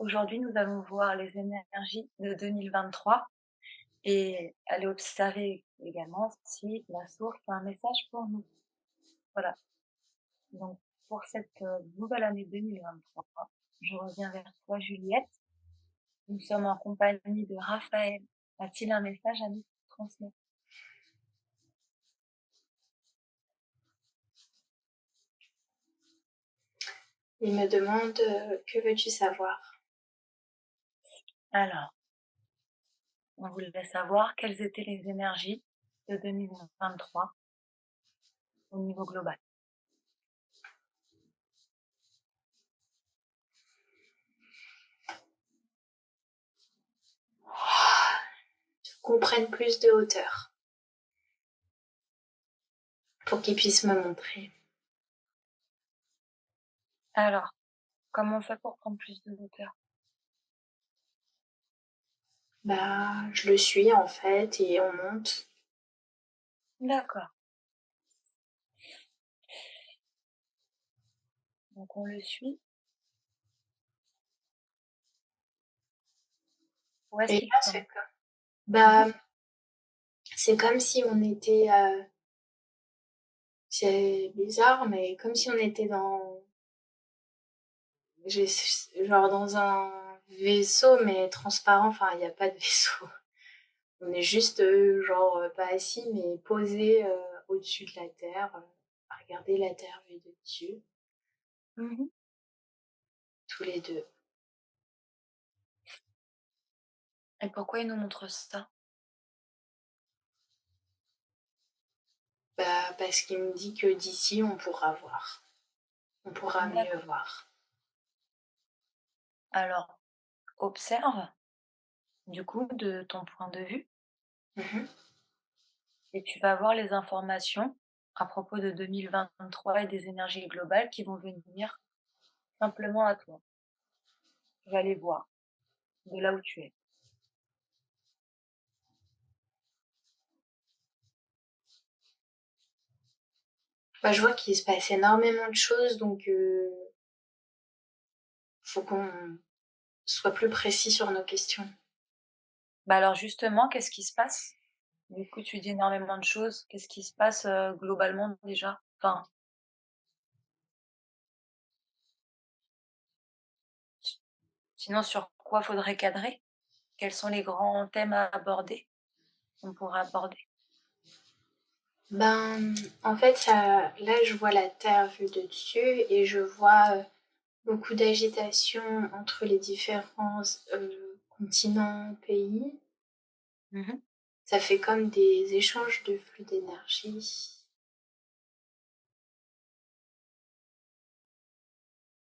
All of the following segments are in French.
Aujourd'hui, nous allons voir les énergies de 2023 et aller observer également si la source a un message pour nous. Voilà, donc pour cette, nouvelle année 2023, je reviens vers toi Juliette. Nous sommes en compagnie de Raphaël. A-t-il un message à nous transmettre? Il me demande que veux-tu savoir? Alors, on voulait savoir quelles étaient les énergies de 2023 au niveau global. Qu'on prenne plus de hauteur pour qu'il puisse me montrer. Alors, comment on fait pour prendre plus de hauteur? Je le suis en fait et on monte. D'accord. Donc on le suit. Où est-ce Et qu'il là, tombe? bah, c'est comme si on était, c'est bizarre, mais comme si on était genre dans un vaisseau mais transparent. Enfin, il n'y a pas de vaisseau. On est juste genre pas assis mais posé au-dessus de la terre, à regarder la terre vue de dessus, Mmh. tous les deux. Et pourquoi il nous montre ça? Parce qu'il me dit que d'ici, on pourra voir. On pourra mieux D'accord. voir. Alors, observe, du coup, de ton point de vue Mhm. et tu vas voir les informations à propos de 2023 et des énergies globales qui vont venir simplement à toi. Tu vas les voir de là où tu es. Je vois qu'il se passe énormément de choses, donc faut qu'on soit plus précis sur nos questions. Bah, alors justement, qu'est-ce qui se passe? Du coup, tu dis énormément de choses. Qu'est-ce qui se passe, globalement déjà? Enfin, s sinon sur quoi faudrait cadrer? Quels sont les grands thèmes à aborder? On pourrait aborder? En fait, là, je vois la Terre vue de dessus et je vois beaucoup d'agitation entre les différents continents, pays. Mmh. Ça fait comme des échanges de flux d'énergie.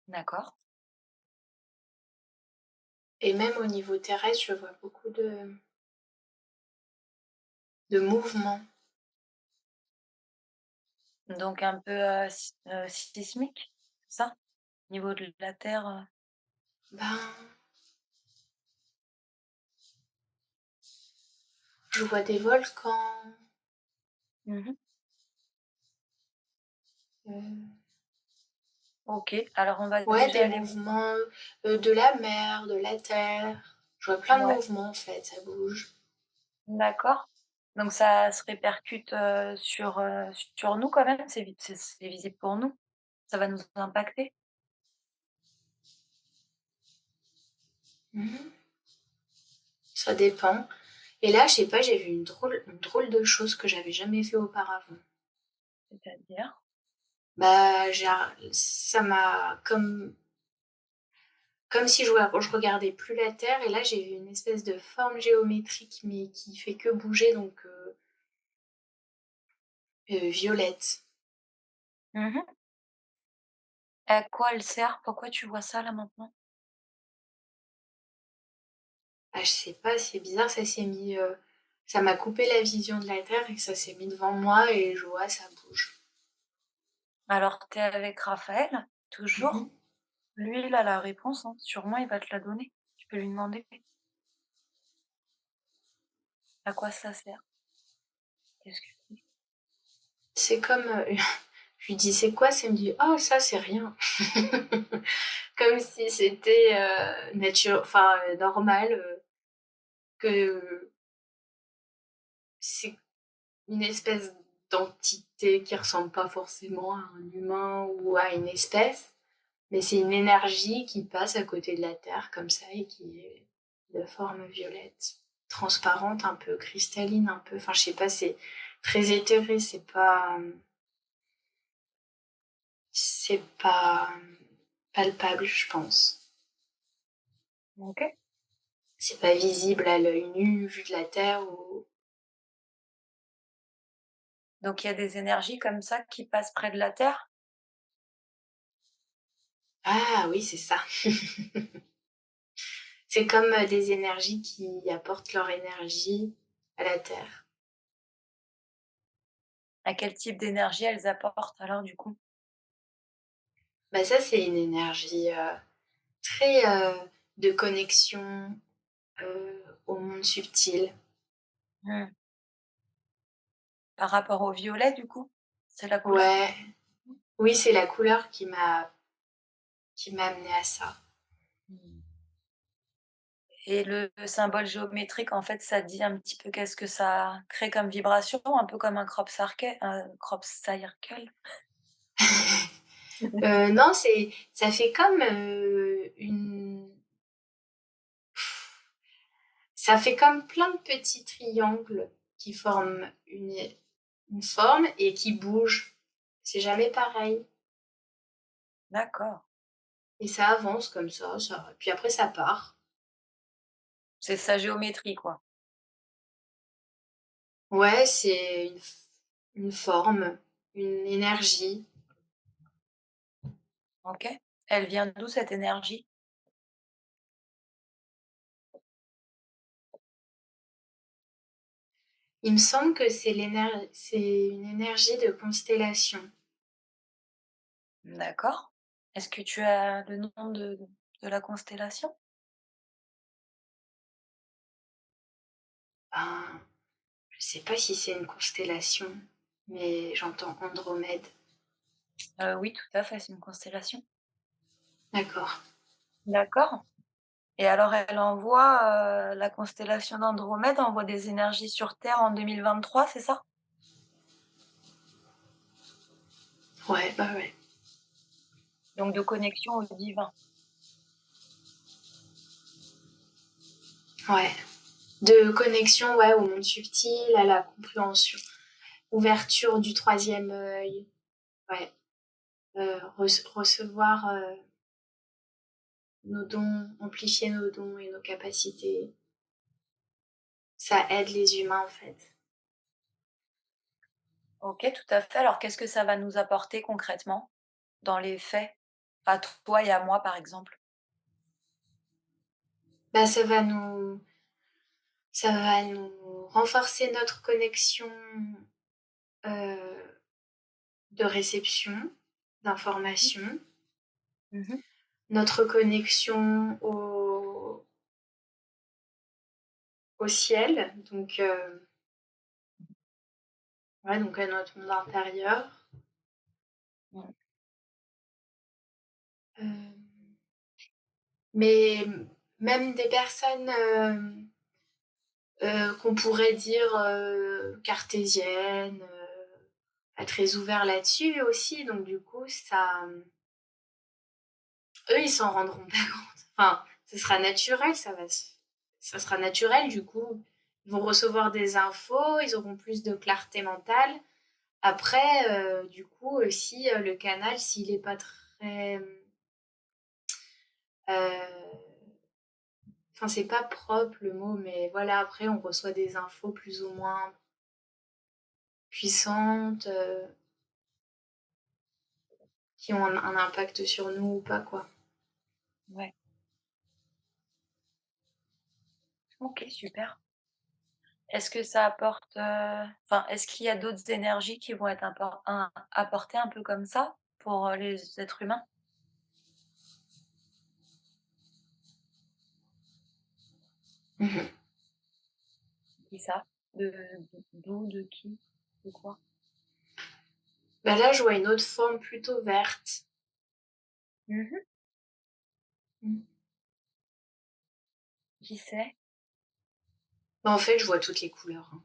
D'accord. Et même au niveau terrestre, je vois beaucoup de mouvements. Donc un peu, sismique, c'est ça? Niveau de la terre, Ben, je vois des volcans, mmh. euh, OK, alors on va ouais, déjà des aller mouvements de la mer, de la terre. Je vois plein de ouais, mouvements en fait, ça bouge. d'accord. Donc ça se répercute, sur nous quand même? C'est visible pour nous? Ça va nous impacter? Mhm. Ça dépend. Et là, je sais pas, j'ai vu une drôle de chose que j'avais jamais vu auparavant. C'est-à-dire? J'ai, ça m'a comme si je regardais plus la terre et là j'ai vu une espèce de forme géométrique mais qui fait que bouger donc violette. Mmh. À quoi elle sert? Pourquoi tu vois ça là maintenant? Je sais pas, c'est bizarre, ça m'a coupé la vision de la terre et que ça s'est mis devant moi et je vois ça bouge. Alors tu es avec Raphaël, Mhm. toujours? Lui, il a la réponse, hein, sûrement il va te la donner. Tu peux lui demander. À quoi ça sert? Qu'est-ce que C'est comme Je lui dis: «C'est quoi ça?» Elle me dit: «Oh ça c'est rien». Comme si c'était, normal, que c'est une espèce d'entité qui ressemble pas forcément à un humain ou à une espèce, mais c'est une énergie qui passe à côté de la Terre comme ça et qui est de forme violette, transparente, un peu cristalline, un peu, enfin je sais pas, c'est très éthéré, c'est pas palpable, je pense. OK. C'est pas visible à l'œil nu, vu de la Terre ou... Donc il y a des énergies comme ça qui passent près de la Terre? Ah oui, c'est ça. C'est comme, des énergies qui apportent leur énergie à la Terre. À quel type d'énergie elles apportent alors du coup? Bah, ça, c'est une énergie, très, de connexion, au monde subtil. Mmh. Par rapport au violet du coup? C'est la couleur? Ouais, oui, c'est la couleur qui m'a amenée à ça. Mmh. Et le symbole géométrique en fait ça dit un petit peu qu'est-ce que ça crée comme vibration? Un peu comme un crop circle? Non, ça fait comme, ça fait comme plein de petits triangles qui forment une forme et qui bougent. C'est jamais pareil D'accord. et ça avance comme ça puis après ça part. C'est sa géométrie quoi? Ouais, c'est une forme, une énergie. OK. Elle vient d'où cette énergie? Il me semble que c'est une énergie de constellation. D'accord. Est-ce que tu as le nom de la constellation? Ben, je sais pas si c'est une constellation, mais j'entends Andromède. Oui, tout à fait, c'est une constellation. D'accord. D'accord. Et alors elle envoie, la constellation d'Andromède envoie des énergies sur Terre en 2023, c'est ça? Ouais, bah, ouais. Donc de connexion au divin. Ouais. De connexion, ouais, au monde subtil, à la compréhension. Ouverture du troisième œil. Ouais. Recevoir, nos dons, amplifier nos dons et nos capacités. Ça aide les humains, en fait. OK, tout à fait. Alors qu'est-ce que ça va nous apporter concrètement, dans les faits? À toi et à moi, par exemple? Bah, ça va nous renforcer notre connexion, heu, de réception Mmh. d'informations, Mmh. notre connexion au ciel, donc ouais, donc à notre monde intérieur. Mmh. Hem, mais même des personnes, qu'on pourrait dire, cartésiennes, pas très ouverts là-dessus aussi, donc du coup ça, eux, ils s'en rendront pas compte. Enfin, ce sera naturel, ça sera naturel du coup. Ils vont recevoir des infos, ils auront plus de clarté mentale. Après, du coup, si, le canal, s'il est pas très, enfin, c'est pas propre le mot, mais voilà, après on reçoit des infos plus ou moins puissantes, qui ont un impact sur nous ou pas, quoi. Ouais. OK, super. Est-ce que ça apporte, enfin, est-ce qu'il y a d'autres énergies qui vont être apportées un peu comme ça pour, les êtres humains? Mmh. Qui ça? De d'où, de qui, de quoi? Bah, là, je vois une autre forme plutôt verte. Mmh. Mmh. Qui c'est? Bah, en fait, je vois toutes les couleurs, hein.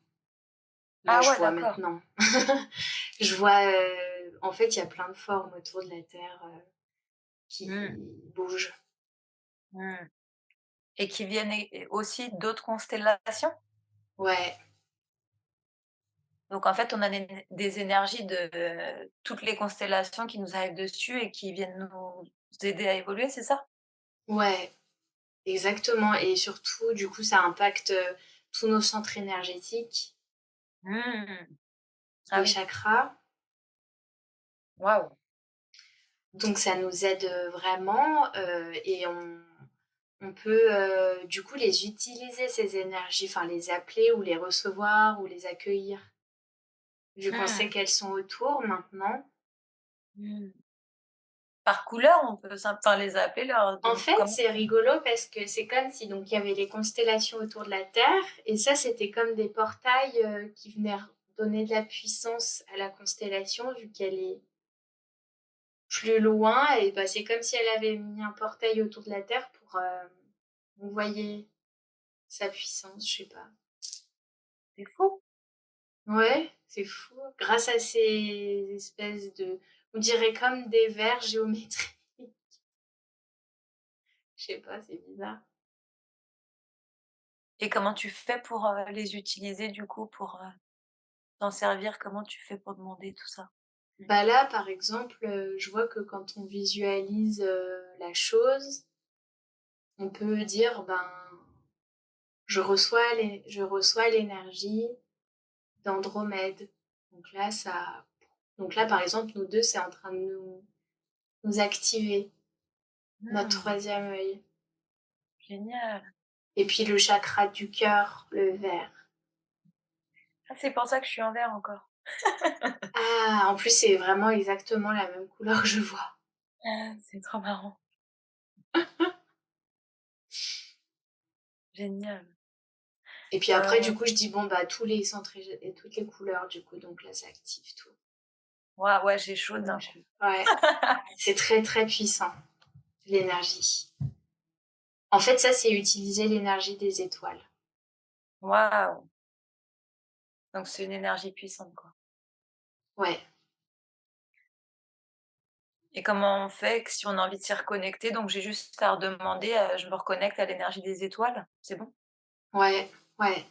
Là, Ah je ouais, vois d'accord. maintenant. Je vois, en fait, il y a plein de formes autour de la Terre, Mmh. qui bougent. Mmh. Et qui viennent aussi d'autres constellations? Ouais, Donc en fait, on a des énergies de toutes les constellations qui nous arrivent dessus et qui viennent nous aider à évoluer, c'est ça? ouais, exactement et surtout, du coup, ça impacte, tous nos centres énergétiques, Mmh. Ah les oui, chakras. waouh! Donc ça nous aide, vraiment, et on peut, du coup, les utiliser ces énergies, enfin les appeler ou les recevoir ou les accueillir. Vu qu'on sait Mmh. qu'elles sont autour maintenant. Mmh. Par couleur, on peut enfin les appeler, leur En donner fait, comment? c'est rigolo parce que c'est comme si donc il y avait les constellations autour de la Terre et ça, c'était comme des portails, qui venaient r donner de la puissance à la constellation vu qu'elle est plus loin et bah, c'est comme si elle avait mis un portail autour de la Terre pour, envoyer sa puissance, je sais pas. C'est fou. Ouais, c'est fou. Grâce à ces espèces de on dirait comme des vers géométriques. Je sais pas, c'est bizarre. Et comment tu fais pour, les utiliser du coup, pour, t'en servir? Comment tu fais pour demander tout ça? Bah, là, par exemple, je vois que quand on visualise, la chose, on peut dire: «Ben, je reçois l'énergie d'Andromède». Donc là, ça donc là, par exemple, nous 2 c'est en train de nous activer notre Mmh, troisième œil génial. et puis le chakra du cœur, le vert. Ah, c'est pour ça que je suis en vert encore. Ah, en plus, c'est vraiment exactement la même couleur que je vois. Ah, c'est trop marrant. Génial. Et puis après, du coup, je dis: «Bon, bah, tous les centres et toutes les couleurs», du coup, donc là, ça active tout. Waouh, ouais, j'ai chaud d'un Donc coup. ouais, c'est très, très puissant, l'énergie. En fait, ça, c'est utiliser l'énergie des étoiles. Waouh! Donc c'est une énergie puissante, quoi. Ouais. Et comment on fait que si on a envie de s'y reconnecter? Donc j'ai juste à redemander, je me reconnecte à l'énergie des étoiles, c'est bon? Ouais, ouais.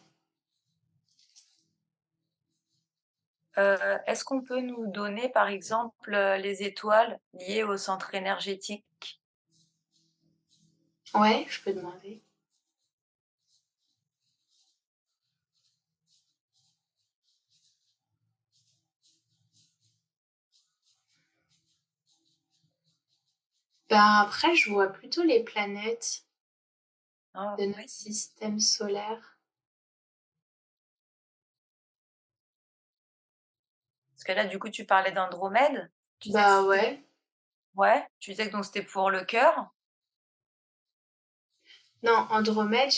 Est-ce qu'on peut nous donner, par exemple, les étoiles liées au centre énergétique? Ouais, je peux demander. Ben, après, je vois plutôt les planètes Ah de notre oui, système solaire. parce que là, du coup, tu parlais d'Andromède. Tu disais que Bah, c'était ouais. ouais, tu disais que donc c'était pour le cœur? Non, Andromède,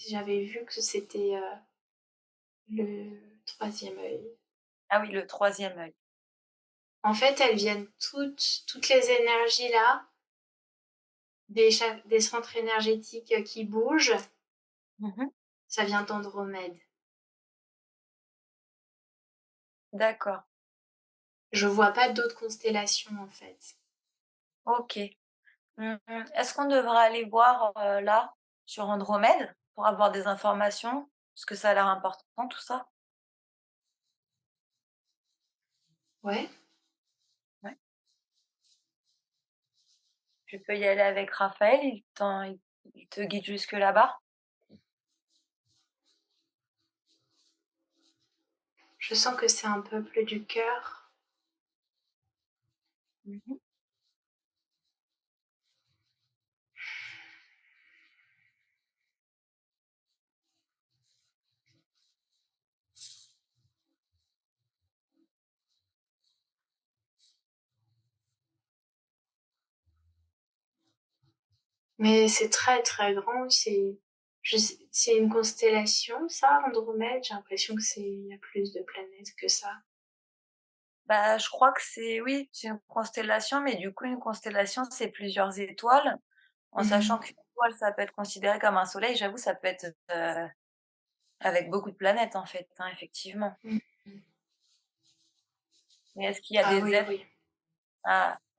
j'avais vu que c'était, le troisième œil. Ah oui, le troisième œil. En fait, elles viennent toutes les énergies là, des centres énergétiques, qui bougent, Mmh. ça vient d'Andromède. D'accord, Je vois pas d'autres constellations, en fait. OK. Est-ce qu'on devrait aller voir, là, sur Andromède, pour avoir des informations? Parce que ça a l'air important tout ça. Ouais. Ouais. Tu peux y aller avec Raphaël, il te guide jusque là-bas. Je sens que c'est un peuple du cœur. Mmh. Mais c'est très, très grand, c'est une constellation ça, Andromède? J'ai l'impression que il y a plus de planètes que ça. Bah, je crois que c'est oui, c'est une constellation, mais du coup, une constellation, c'est plusieurs étoiles, en sachant Mmh. qu'une étoile, ça peut être considéré comme un soleil. J'avoue, ça peut être, avec beaucoup de planètes, en fait, hein, effectivement. Mmh. Mais est-ce qu'il y a Ah des oui, êtres oui.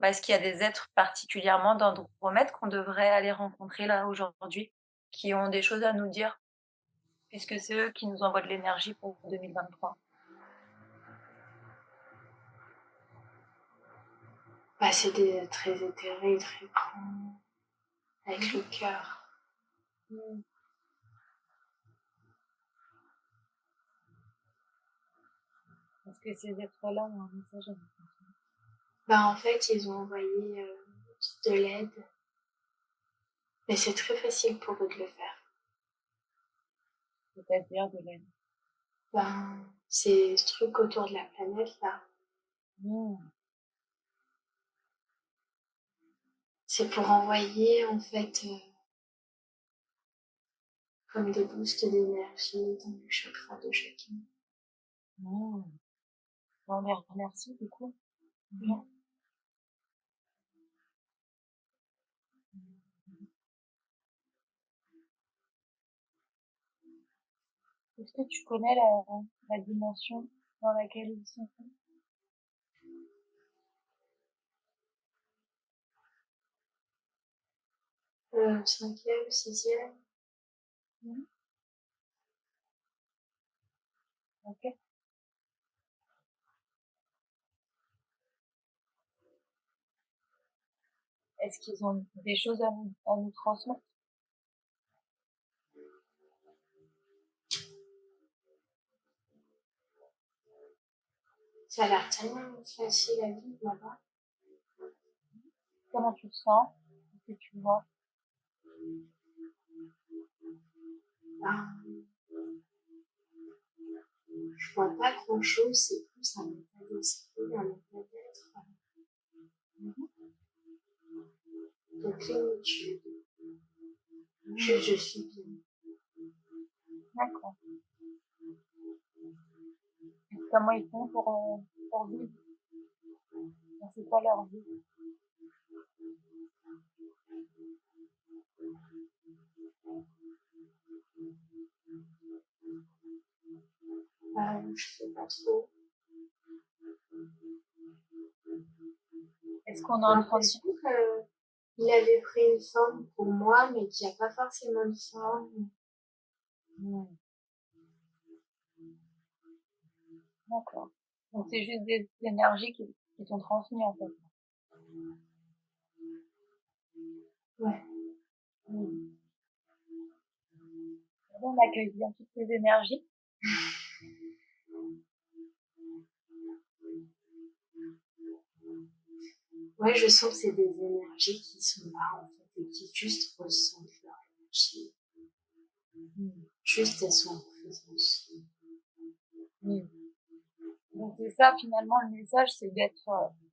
est-ce qu'il y a des êtres particulièrement d'Andromède qu'on devrait aller rencontrer là, aujourd'hui, qui ont des choses à nous dire? Puisque c'est eux qui nous envoient de l'énergie pour 2023. Bah, c'est des très éthérés, très grands, avec Mmh. le cœur. Mmh. Est-ce que ces êtres-là ont un message à nous transmettre? Bah, en fait, ils ont envoyé, de l'aide, mais c'est très facile pour eux de le faire. C'est-à-dire de l'aide? Ben, c'est ce truc autour de la planète là, Mmh. c'est pour envoyer en fait, comme des boosts d'énergie dans le chakra de chacun. Mmh. On les remercie du coup. Mmh. Bien. Mmh. Est-ce que tu connais la dimension dans laquelle ils sont? 5e, 6e. Mmh. OK. Est-ce qu'ils ont des choses à nous transmettre? Ça a l'air tellement facile à vivre là-bas. Comment tu te sens? Qu'est-ce que tu vois? Ben, je vois pas grand-chose, c'est plus un état d'esprit, un état d'être, Mmh. de plénitude. Juste, Mmh. je suis bien. D'accord. Et comment ils font pour vivre? Enfin, c'est quoi leur vie? Je sais pas trop. Est-ce qu'on est J'ai en train de l'impression qu'il avait pris une forme pour moi, mais qu'il n'y a pas forcément de forme. mmh, d'accord. Donc c'est juste des énergies qui t'ont transmis en fait. Ouais. Mmh. On accueille bien toutes ces énergies. Ouais, je sens que c'est des énergies qui sont là, en fait, et qui juste ressentent leur énergie. Mmh. Juste, elles sont en présence. Mmh. Donc c'est ça finalement le message, c'est d'être,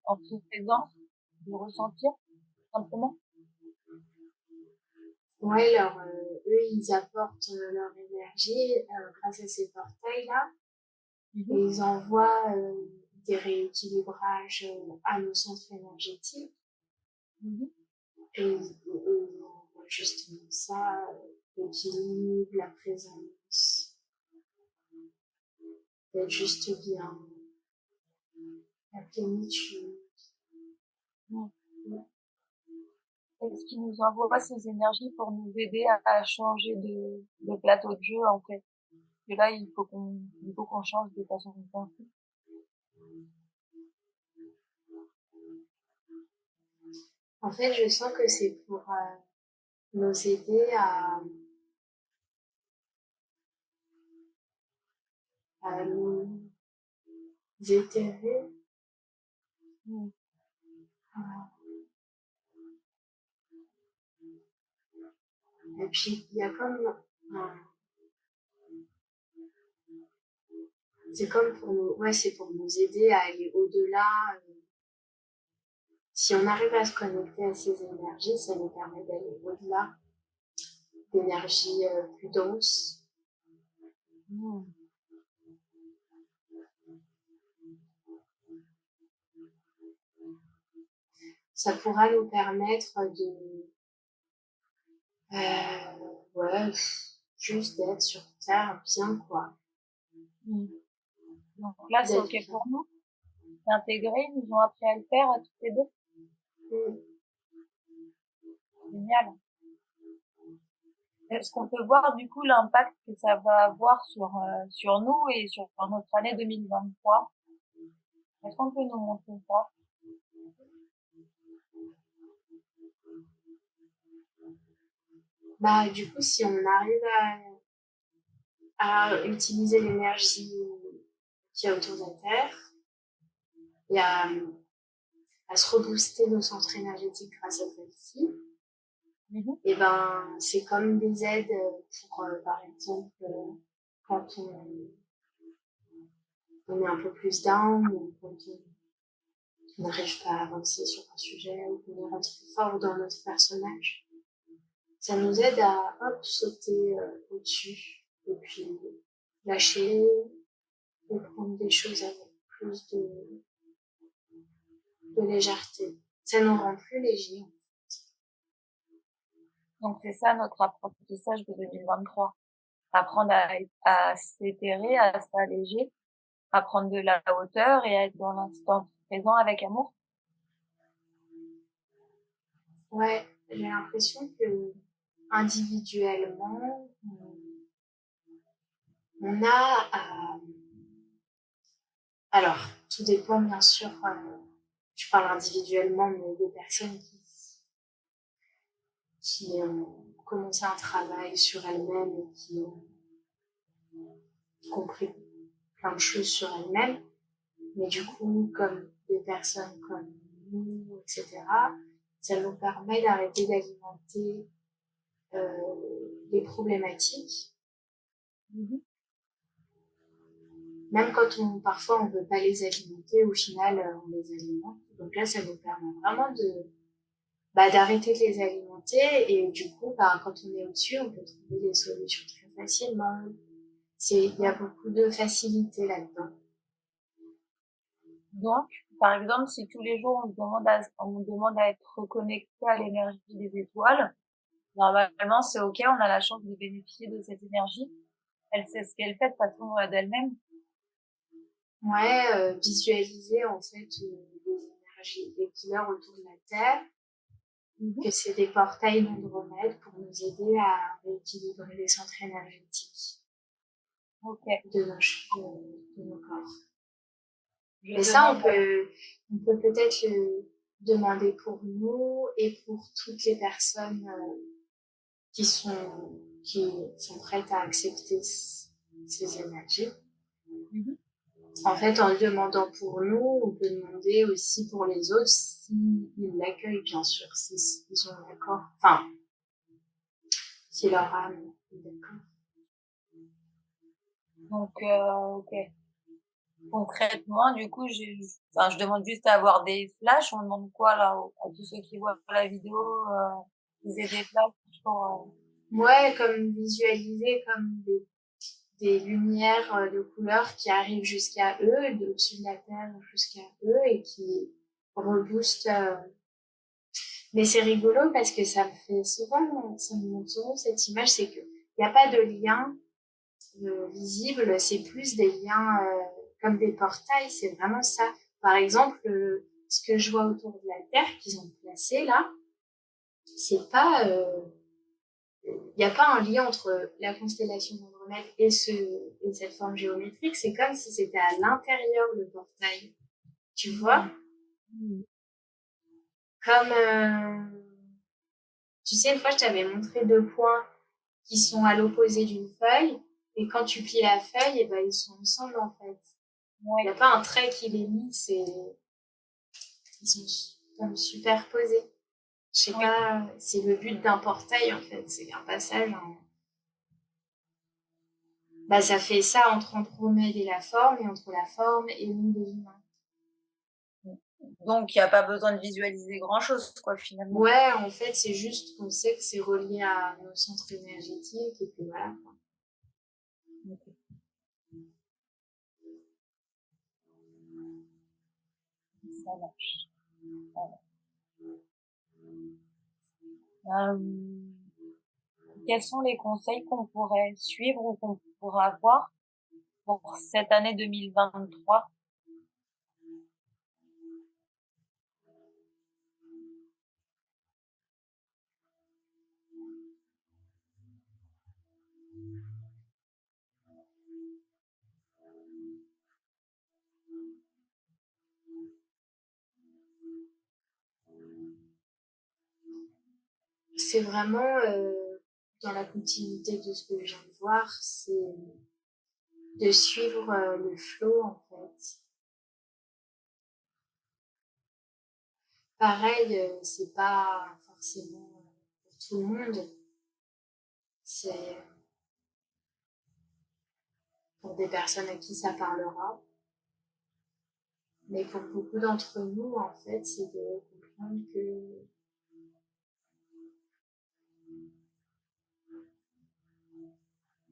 en présence, de ressentir simplement. Ouais, eux, ils apportent leur énergie grâce à ces portails-là, et Mmh. ils envoient des rééquilibrages à nos centres énergétiques, Mmh. et ils envoient justement ça, l'équilibre, la présence, d'être juste bien, la plénitude. Mmh. Est-ce qu'ils nous envoient ces énergies pour nous aider à changer de plateau de jeu en fait? Et là, il faut qu'on change de façon de penser. En fait, je sens que c'est pour nous aider à nous éthérer. Mmh. Et puis, il y a comme c'est comme pour nous, ouais, c'est pour nous aider à aller au-delà. Si on arrive à se connecter à ces énergies, ça nous permet d'aller au-delà d'énergies plus denses. Mmh. ça pourra nous permettre ouais, juste d'être sur Terre bien, quoi. Mmh. Donc là, c'est D'être OK bien. pour nous? C'est intégré? Ils nous ont appris à le faire, toutes les 2? Mm. Génial. Est-ce qu'on peut voir du coup l'impact que ça va avoir sur nous et sur notre année 2023? Est-ce qu'on peut nous montrer ça? Bah, du coup, si on arrive à utiliser l'énergie qu'il y a autour de la Terre et à se rebooster nos centres énergétiques grâce à celle-ci, Mmh. et ben, c'est comme des aides pour, par exemple, quand on est un peu plus down ou quand on n'arrive pas à avancer sur un sujet ou qu'on est rentré fort dans notre personnage. Ça nous aide à hop, sauter au-dessus et puis lâcher et prendre des choses avec plus de légèreté. Ça nous rend plus légers. Donc c'est ça notre apprentissage de 2023. Apprendre à s'éthérer, à s'alléger, à prendre de la hauteur et à être dans l'instant présent avec amour. Ouais, j'ai l'impression que individuellement, on a à... Alors, tout dépend bien sûr, je parle individuellement, mais des personnes qui ont commencé un travail sur elles-mêmes et qui ont compris plein de choses sur elles-mêmes. Mais du coup, comme des personnes comme nous, etc., ça nous permet d'arrêter d'alimenter les problématiques, Mmh. même quand parfois on veut pas les alimenter, au final on les alimente. Donc là, ça nous permet vraiment d'arrêter de les alimenter et du coup, quand on est au-dessus, on peut trouver des solutions très facilement. Il y a beaucoup de facilité là-dedans. Donc, par exemple, si tous les jours on nous demande à être reconnecté à l'énergie des étoiles, normalement c'est OK, on a la chance de bénéficier de cette énergie. Elle sait ce qu'elle fait de façon d'elle-même. Ouais, visualiser en fait les énergies, les couleurs autour de la Terre, Mmh. que c'est des portails d'Andromède pour nous aider à rééquilibrer les centres énergétiques OK. de nos corps. Je Mais ça, demande on peut peut-être le demander pour nous et pour toutes les personnes qui sont prêtes à accepter ces énergies. mmh En fait, en le demandant pour nous, on peut demander aussi pour les autres s'ils l'accueillent, bien sûr, s'ils sont d'accord. Enfin, si leur âme est d'accord. Donc, OK. Concrètement, du coup, je demande juste à avoir des flashs. On demande quoi là à tous ceux qui voient la vidéo, qu'ils aient des flashs pour. Ouais, comme visualiser comme des lumières de couleurs qui arrivent jusqu'à eux, au-dessus de la Terre jusqu'à eux et qui reboostent. Mais c'est rigolo parce que ça me montre souvent cette image, c'est qu'il n'y a pas de lien visible, c'est plus des liens comme des portails, c'est vraiment ça. Par exemple, ce que je vois autour de la Terre qu'ils ont placé là, c'est pas, il n'y a pas un lien entre la constellation d'Andromède et cette forme géométrique, c'est comme si c'était à l'intérieur le portail. Tu vois? Mmh. Comme, tu sais, une fois, je t'avais montré deux points qui sont à l'opposé d'une feuille, et quand tu plies la feuille, et ben, ils sont ensemble en fait. Il n'y Ouais. a pas un trait qui les lie, ils sont comme superposés. Je sais Oui. pas, c'est le but d'un portail en fait, c'est un passage. Bah, ça fait ça entre Andromède et la forme, et entre la forme et nous les humains. Donc il y a pas besoin de visualiser grand-chose quoi, finalement. Ouais, en fait, c'est juste qu'on sait que c'est relié à nos centres énergétiques, et puis voilà. OK. Ça marche. Voilà. Hem, quels sont les conseils qu'on pourrait suivre ou qu'on pourra avoir pour cette année 2023? C'est vraiment, dans la continuité de ce que je viens de voir, c'est de suivre, le flow, en fait. Pareil, c'est pas forcément, pour tout le monde. C'est pour des personnes à qui ça parlera. Mais pour beaucoup d'entre nous, en fait, c'est de comprendre que,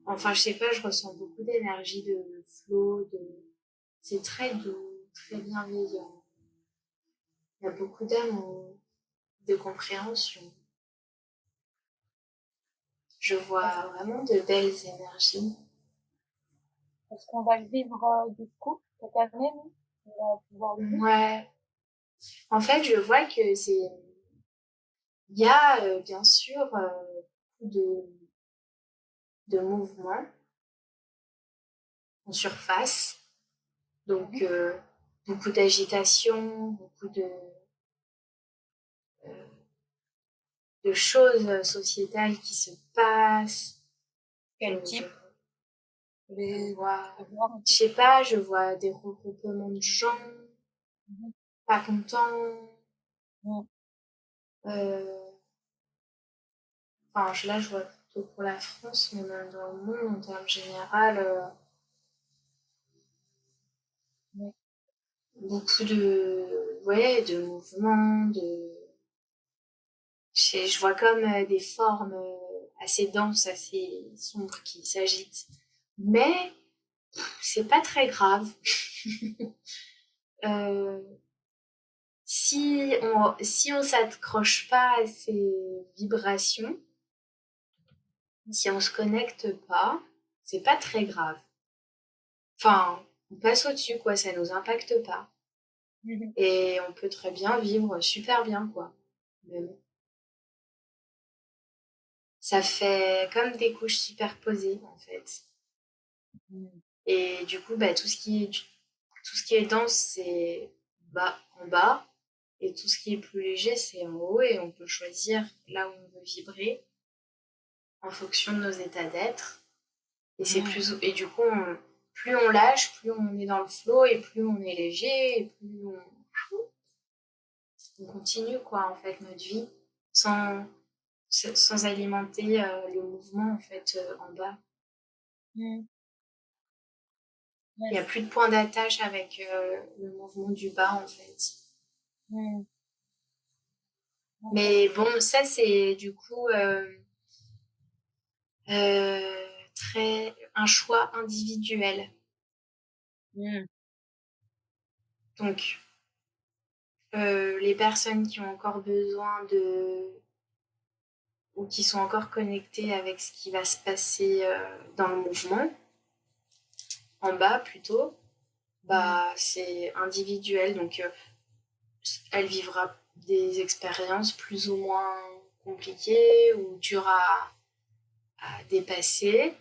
enfin, je sais pas, je ressens beaucoup d'énergie, de flow, c'est très doux, très bienveillant. Il y a beaucoup d'amour, de compréhension. Je Est-ce vois vraiment de belles énergies. est-ce qu'on va le vivre, du coup, cette année, nous? On va pouvoir le vivre? Ouais. En fait, je vois que il y a bien sûr beaucoup de mouvements en surface, donc Mmh. beaucoup d'agitation, beaucoup de choses sociétales qui se passent. Je, Quel type? je Les vois, de voir un je peu? sais pas, je vois des regroupements de gens Mmh. pas contents. Mmh. Euh, enfin, là, je vois plutôt pour la France, mais même dans le monde en termes général, Oui. beaucoup de mouvements, je vois comme des formes assez denses, assez sombres qui s'agitent. Mais c'est pas très grave. Euh, si on s'accroche pas à ces vibrations, si on se connecte pas, c'est pas très grave. Enfin, on passe au-dessus, quoi, ça nous impacte pas. Mmh. Et on peut très bien vivre super bien, quoi. Même. Ça fait comme des couches superposées, en fait. Mmh. Et du coup, bah, tout ce qui est dense, c'est en bas. Et tout ce qui est plus léger, c'est en haut. Et on peut choisir là où on veut vibrer en fonction de nos états d'être. Mmh. Et du coup, plus on lâche, plus on est dans le flow et plus on est léger et plus on continue, quoi, en fait, notre vie sans, sans alimenter le mouvement, en fait, en bas. Mmh. Il Ouais, n'y a plus de point d'attache avec le mouvement du bas, en fait. mmh. D'accord. Mais bon, ça, c'est du coup un choix individuel. Mmh. Donc, les personnes qui ont encore besoin ou qui sont encore connectées avec ce qui va se passer dans le mouvement, en bas plutôt, Mmh. bah, c'est individuel. Donc, elle vivra des expériences plus ou moins compliquées ou dures à dépasser.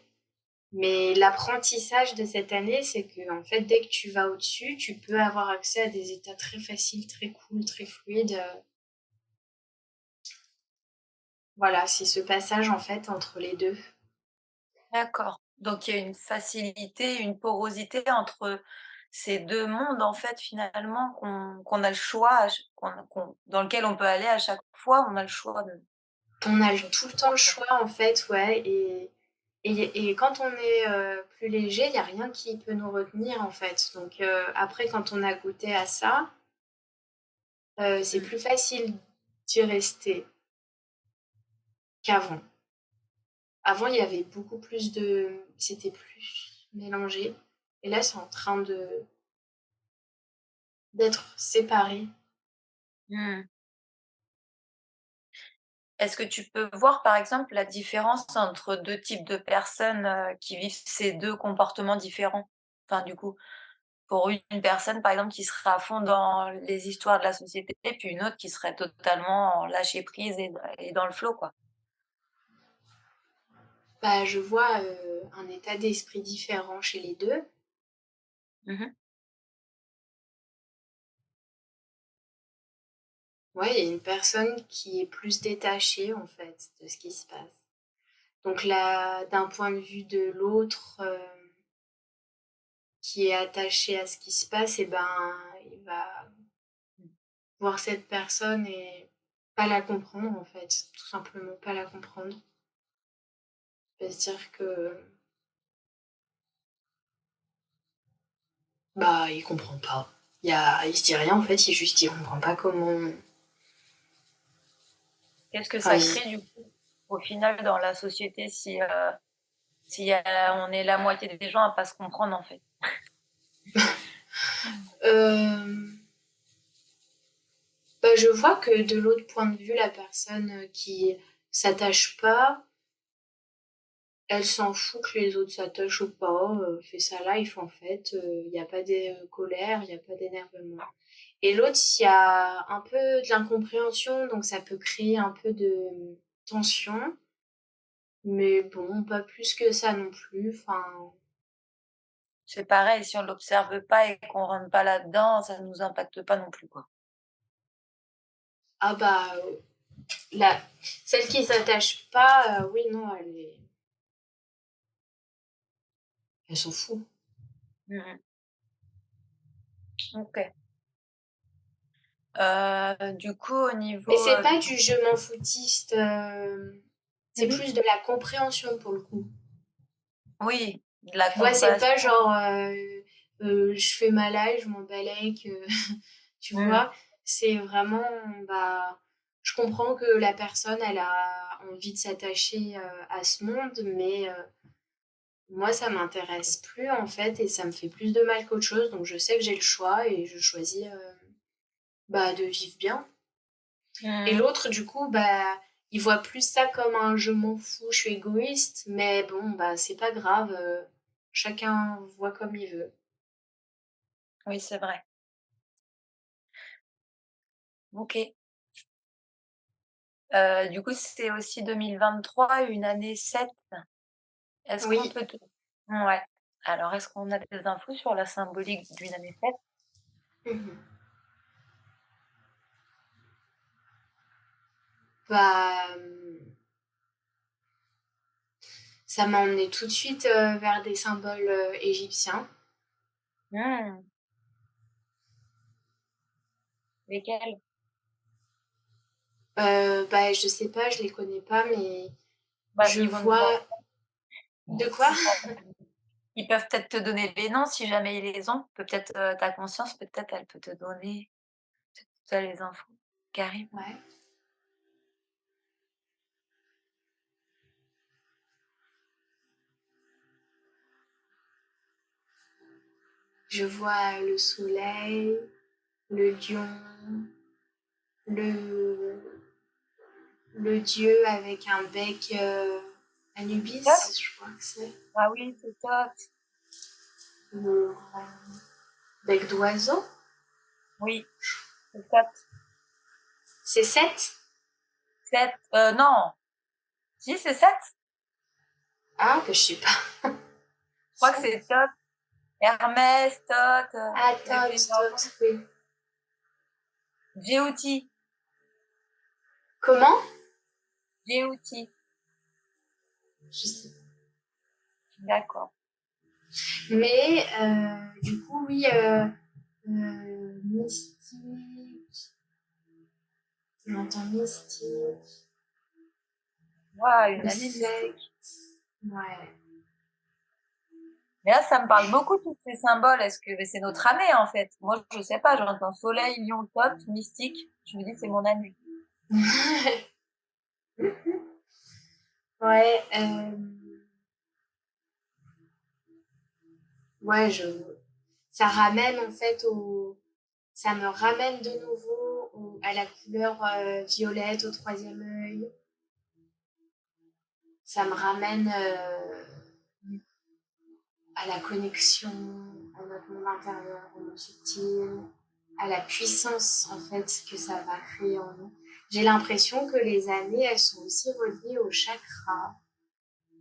Mais l'apprentissage de cette année, c'est que en fait, dès que tu vas au-dessus, tu peux avoir accès à des états très faciles, très cool, très fluides. Voilà, c'est ce passage en fait entre les deux. D'accord. Donc il y a une facilité, une porosité entre ces 2 mondes, en fait, finalement, qu'on a le choix à ch qu'on dans lequel on peut aller à chaque fois, on a le choix de On a de tout le temps choix, le quoi. choix en fait, ouais. Et quand on est plus léger, il n'y a rien qui peut nous retenir en fait. Donc après, quand on a goûté à ça, c'est Mmh. plus facile d'y rester qu'avant. Avant, il y avait beaucoup plus c'était plus mélangé. Et là, c'est en train d'être séparé. Mmh. est-ce que tu peux voir, par exemple, la différence entre 2 types de personnes, qui vivent ces 2 comportements différents? Enfin, du coup, pour une personne, par exemple, qui serait à fond dans les histoires de la société, puis une autre qui serait totalement en lâcher prise et dans le flow, quoi. Bah, je vois, un état d'esprit différent chez les 2. Mmh. Ouais, il y a une personne qui est plus détachée, en fait, de ce qui se passe. Donc là, d'un point de vue de l'autre, qui est attaché à ce qui se passe, et ben, il va voir cette personne et pas la comprendre, en fait, tout simplement pas la comprendre. C'est-à-dire que, bah, il comprend pas. Il se dit rien, en fait, il comprend pas comment. Qu'est-ce que Enfin, ça crée, du coup, au final, dans la société si on est la moitié des gens à pas se comprendre, en fait? euh, bah, je vois que de l'autre point de vue, la personne qui s'attache pas, elle s'en fout que les autres s'attachent ou pas, fait sa life en fait, il y a pas de colère, il y a pas d'énervement. Et l'autre, il y a un peu de l'incompréhension, donc ça peut créer un peu de tension, mais bon, pas plus que ça non plus, enfin, C'est pareil, si on l'observe pas et qu'on rentre pas là-dedans, ça nous impacte pas non plus, quoi. ah bah, la celle qui s'attache pas, oui, non, elle s'en fout. Mmh mh. OK. Du coup, au Mais niveau, c'est pas du je m'en foutiste, c'est mmh plus de la compréhension pour le coup. oui, de la Tu vois, c'est compassion. pas genre, je fais ma life, je m'en balèque, tu Mmh. vois? C'est vraiment, bah, je comprends que la personne, elle a envie de s'attacher, à ce monde, mais moi, ça m'intéresse plus, en fait, et ça me fait plus de mal qu'autre chose, donc je sais que j'ai le choix et je choisis, bah, de vivre bien. Et Mmh. l'autre, du coup, bah, il voit plus ça comme un je m'en fous, je suis égoïste, mais bon, bah, c'est pas grave, chacun voit comme il veut. Oui, c'est vrai. OK. Du coup, c'est aussi 2023, une année 7. Est-ce qu'on Oui. peut te Ouais. Alors, est-ce qu'on a des infos sur la symbolique d'une année 7? Mmh. Bah, ça m'a emmené tout de suite, vers des symboles, égyptiens. Mmh. Lesquels? Bah, je sais pas, je les connais pas, mais Bah, je ils vont devoir vois de quoi? si ça ils peuvent peut-être te donner les noms si jamais ils les ont. Peut-être, ta conscience, peut-être elle peut te donner toutes les infos qui arrivent. Ouais. Je vois le soleil, le lion, le le dieu avec un bec, Thoth? Anubis, je crois que c'est. Ah oui, c'est Thoth. Le bec d'oiseau. Oui, c'est Thoth. C'est 7. 7, non, si c'est 7. Ah, bah, je sais pas. Je crois que 7. c'est Thoth, Hermès, Thoth, Ah, il y avait tot, tot, oui. Djéouti, Comment? Djéouti, Je sais. d'accord. Mais du coup, oui, mystique. J'entends mystique, Waouh, une le année sec. mystique. Ouais. Mais là, ça me parle beaucoup tous ces symboles. Est-ce que c'est notre année, en fait? Moi, je sais pas, j'entends soleil, lion, Thoth, mystique. Je me dis: «C'est mon année». Ouais, ouais, ça ramène en fait ça me ramène de nouveau à la couleur violette, au troisième œil. Ça me ramène Mmh. à la connexion, à notre monde intérieur, au monde subtil, à la puissance en fait que ça va créer en nous. J'ai l'impression que les années, elles sont aussi reliées au chakra.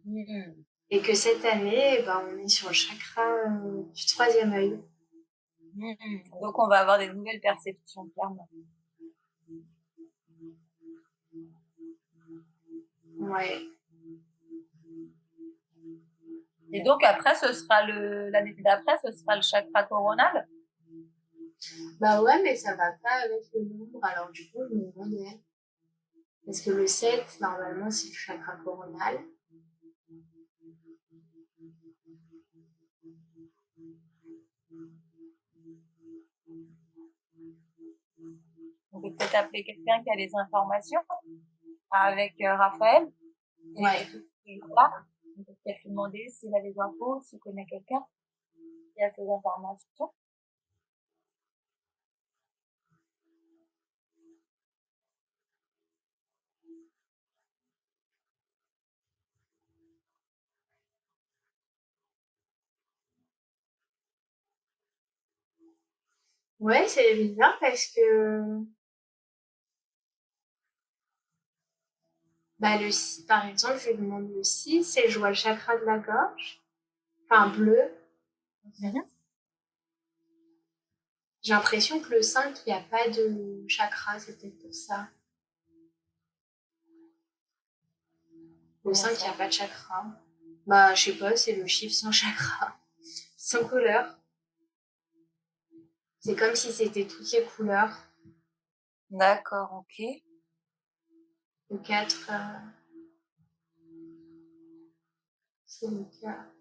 Mmh. Et que cette année, ben, on est sur le chakra du troisième œil. Mmh. Donc on va avoir des nouvelles perceptions, clairement. Ouais. Et donc après, ce sera l'année d'après, ce sera le chakra coronal? Bah ouais, mais ça va pas avec le nombre. Alors du coup, je me demandais. Parce que le 7 normalement, c'est le chakra coronal. On peut peut-être appeler quelqu'un qui a les informations avec Raphaël Ouais. et tout ce là. On peut peut-être lui demander s'il a les infos, s'il connaît quelqu'un qui a ces informations. Ouais, c'est bizarre parce que bah, par exemple, je lui demande le 6 et je vois le chakra de la gorge, enfin bleu, en fait. Mmh. J'ai l'impression que le 5 il n'y a pas de chakra, c'est peut-être pour ça. Le Comment 5 il n'y a ça? pas de chakra. Bah, je sais pas, c'est le chiffre sans chakra, sans couleur. C'est comme si c'était toutes les couleurs. D'accord, OK. Le 4, c'est le 4,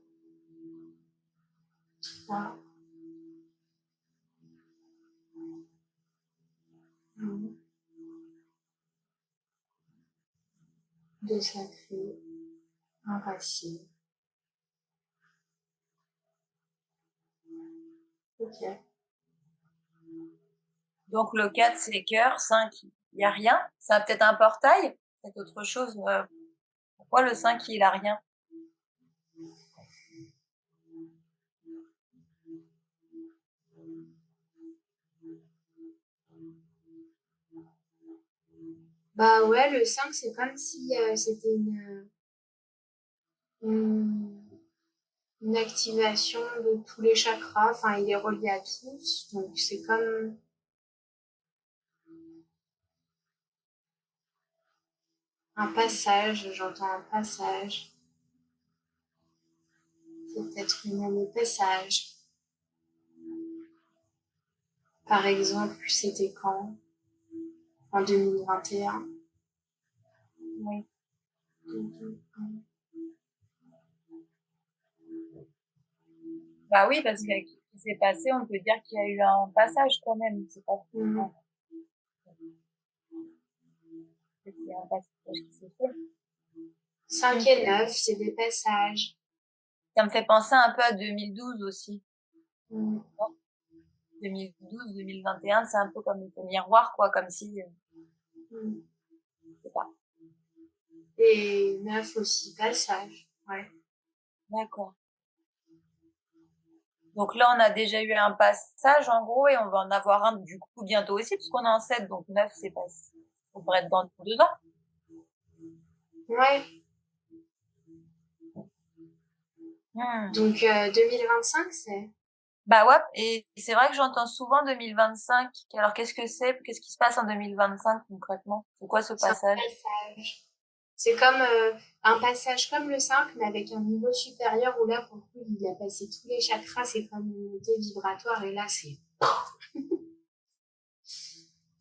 3. Mhm. Deux sacrés, un racine. Ok. Donc le 4, c'est cœur, 5, il y a rien. Ça a peut-être un portail? C'est autre chose, pourquoi le 5, il a rien? Bah ouais, le 5 c'est comme si c'était une, une activation de tous les chakras. Enfin, il est relié à tous. Donc, c'est comme un passage. J'entends un passage. C'est peut-être une année passage. Par exemple, c'était quand? En 2021. Oui. Bah oui, parce qu'avec tout ce qui s'est passé, on peut dire qu'il y a eu un passage quand même. C'est pas Mhm. enfin, c'est qu'il y a un passage qui s'est fait. 5 et 9, c'est des passages. Ça me fait penser un peu à 2012 aussi. Mhm. 2012-2021, c'est un peu comme des miroirs, quoi, comme si, Mhm. je sais pas. Et 9 aussi, passage. Ouais. D'accord. Donc là, on a déjà eu un passage, en gros, et on va en avoir un, du coup, bientôt aussi, puisqu'on est en 7, donc 9, c'est pas, on pourrait être dans 2 ans. Ouais. Hmm. Donc, 2025, c'est Bah ouais, et c'est vrai que j'entends souvent 2025. Alors qu'est-ce que c'est? Qu'est-ce qui se passe en 2025 concrètement? C'est quoi ce c'est un passage? passage. C'est comme un passage comme le 5, mais avec un niveau supérieur où là, pour le coup, il a passé tous les chakras. C'est comme une montée vibratoire et là, c'est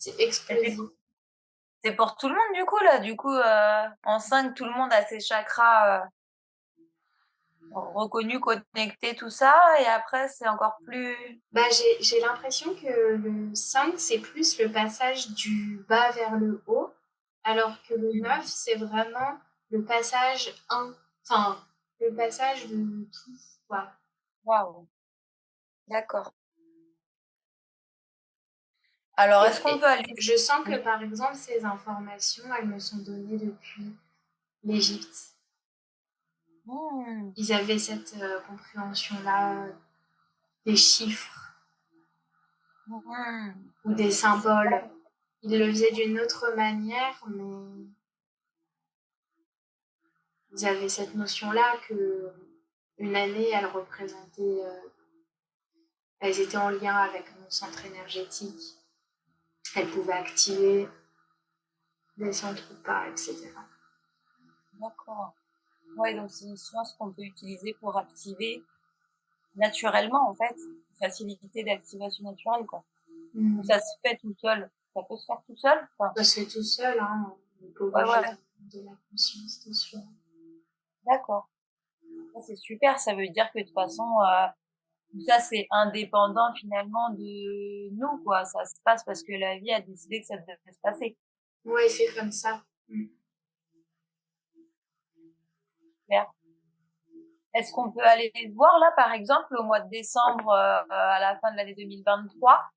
Et explosif. c'est pour tout le monde du coup là. Du coup, en 5, tout le monde a ses chakras reconnus, connectés, tout ça. Et après, c'est encore plus. Bah, j'ai l'impression que le 5, c'est plus le passage du bas vers le haut, alors que le 9, c'est vraiment le passage 1. Enfin, le passage de tout, quoi. Waouh, d'accord. Alors, est-ce qu'on Et peut aller? je sens que, Oui. par exemple, ces informations, elles me sont données depuis l'Égypte. Mmh. Ils avaient cette compréhension-là des chiffres Mmh. ou des C'est symboles. Ils le faisaient d'une autre manière, mais ils avaient cette notion-là que une année, elle représentait, elles étaient en lien avec mon centre énergétique. Elles pouvaient activer des centres ou pas, etc. d'accord. Ouais, donc c'est une science qu'on peut utiliser pour activer naturellement, en fait, facilité d'activation naturelle, quoi. Ou Mmh. ça se fait tout seul? Ça peut se faire tout seul? Enfin, Ça se fait tout seul, hein. On n'est pas ouais, obligé ouais, de la conscience dessus. d'accord. Ça, c'est super, ça veut dire que de toute façon, tout ça, c'est indépendant finalement de nous, quoi. Ça se passe parce que la vie a décidé que ça devait se passer. Ouais, c'est comme ça. Clair. Est-ce qu'on peut aller voir là, par exemple, au mois de décembre, à la fin de l'année 2023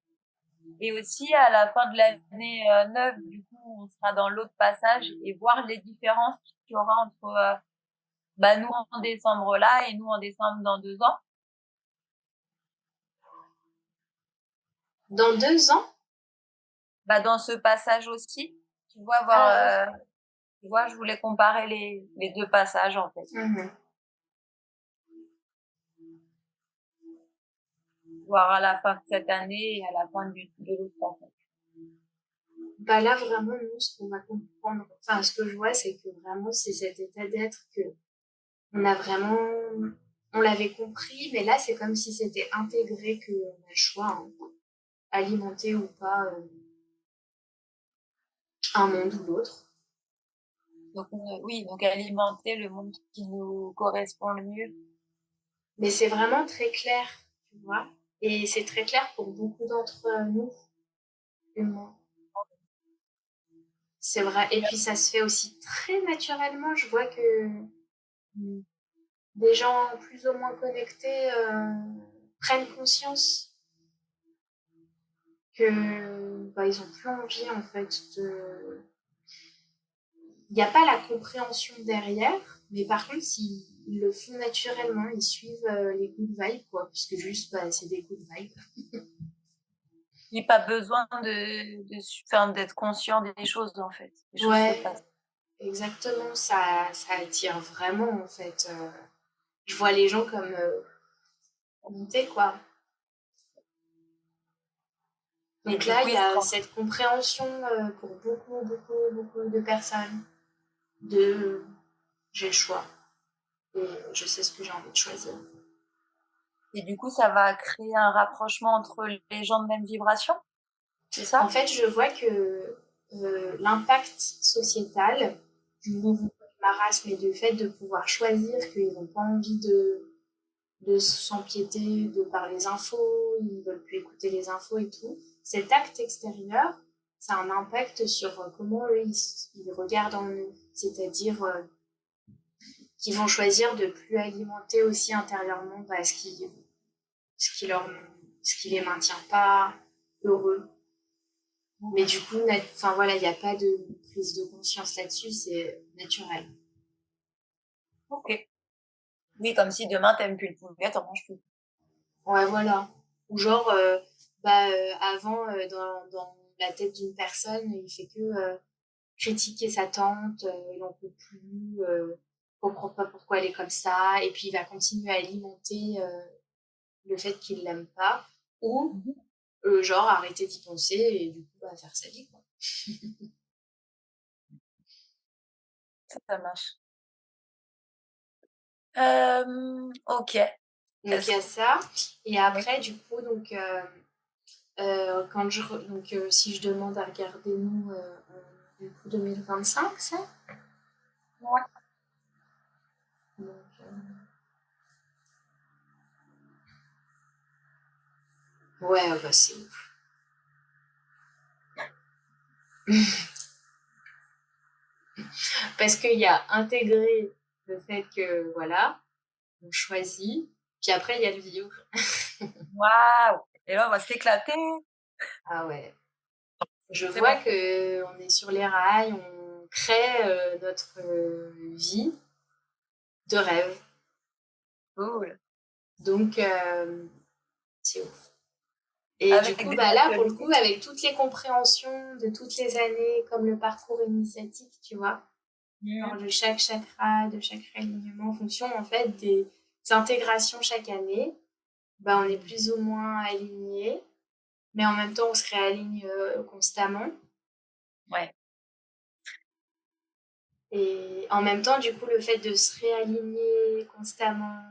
et aussi à la fin de l'année, neuve, du coup, on sera dans l'autre passage et voir les différences qu'il y aura entre, bah, nous en décembre là et nous en décembre dans 2 ans? Dans 2 ans, Bah, dans ce passage aussi, tu vois, ah oui. voir, tu vois, je voulais comparer les 2 passages, en fait. Mhm. Voir à la fin de cette année et à la fin de l'autre passage. Bah là, vraiment, nous, ce qu'on va comprendre, enfin, ce que je vois, c'est que vraiment, c'est cet état d'être que on a vraiment, on l'avait compris, mais là, c'est comme si c'était intégré qu'on a le choix, hein, alimenter ou pas un monde ou l'autre. Donc oui, donc alimenter le monde qui nous correspond le mieux. Mais c'est vraiment très clair, tu vois. Et c'est très clair pour beaucoup d'entre nous, humains. C'est vrai. Et puis ça se fait aussi très naturellement. Je vois que des gens plus ou moins connectés prennent conscience que bah, ils ont plus envie en fait de. Il n'y a pas la compréhension derrière, mais par contre ils le font naturellement, ils suivent les good vibes quoi, parce que juste bah, c'est des good vibes. Il n'y a pas besoin enfin, d'être conscient des choses en fait. Les choses se Ouais, passent. exactement. Ça attire vraiment en fait. Je vois les gens comme monter quoi. Et Donc du là, coup, il y ils se a rendent cette compréhension pour beaucoup, beaucoup, beaucoup de personnes de j'ai le choix et je sais ce que j'ai envie de choisir. et du coup, ça va créer un rapprochement entre les gens de même vibration, c'est En ça? fait, je vois que l'impact sociétal du mouvement du marasme et du fait de pouvoir choisir qu'ils n'ont pas envie de s'empiéter de par les infos, ils ne veulent plus écouter les infos et tout, cet acte extérieur, ça a un impact sur comment eux, ils regardent en eux. C'est-à-dire qu'ils vont choisir de plus alimenter aussi intérieurement bah, ce qui leur, ce qui les maintient pas heureux. Mais Mmh. du coup, enfin voilà, il n'y a pas de prise de conscience là-dessus, c'est naturel. OK. Oui, comme si demain tu aimes plus le poulet, tu en manges plus. Ouais, voilà. Ou genre, bah, avant, dans la tête d'une personne, il fait que critiquer sa tante, il n'en peut plus, comprend pas pourquoi elle est comme ça, et puis il va continuer à alimenter le fait qu'il l'aime pas, ou Mmh. genre arrêter d'y penser et du coup, bah, faire sa vie, quoi. Ça marche. OK. Donc il Est-ce y a ça. Et Oui. après, du coup, donc, quand donc, si je demande à regarder nous, du coup, 2025, ça. Ouais. Donc, ouais, bah, c'est ouf. Parce qu'il y a intégré le fait que, voilà, on choisit, puis après, il y a le vivre. Waouh! Et là, on va s'éclater. Ah ouais. Je C'est vois bon. que on est sur les rails, on crée notre vie, de rêve. Cool. Donc, c'est ouf. Et du Avec coup, des bah là, pour le coup, actualités. avec toutes les compréhensions de toutes les années, comme le parcours initiatique, tu vois, genre Mhm. de chaque chakra, de chaque alignement, en fonction en fait des intégrations chaque année, bah on est Mhm. plus ou moins aligné, mais en même temps on se réaligne constamment. Ouais. Et en même temps, du coup, le fait de se réaligner constamment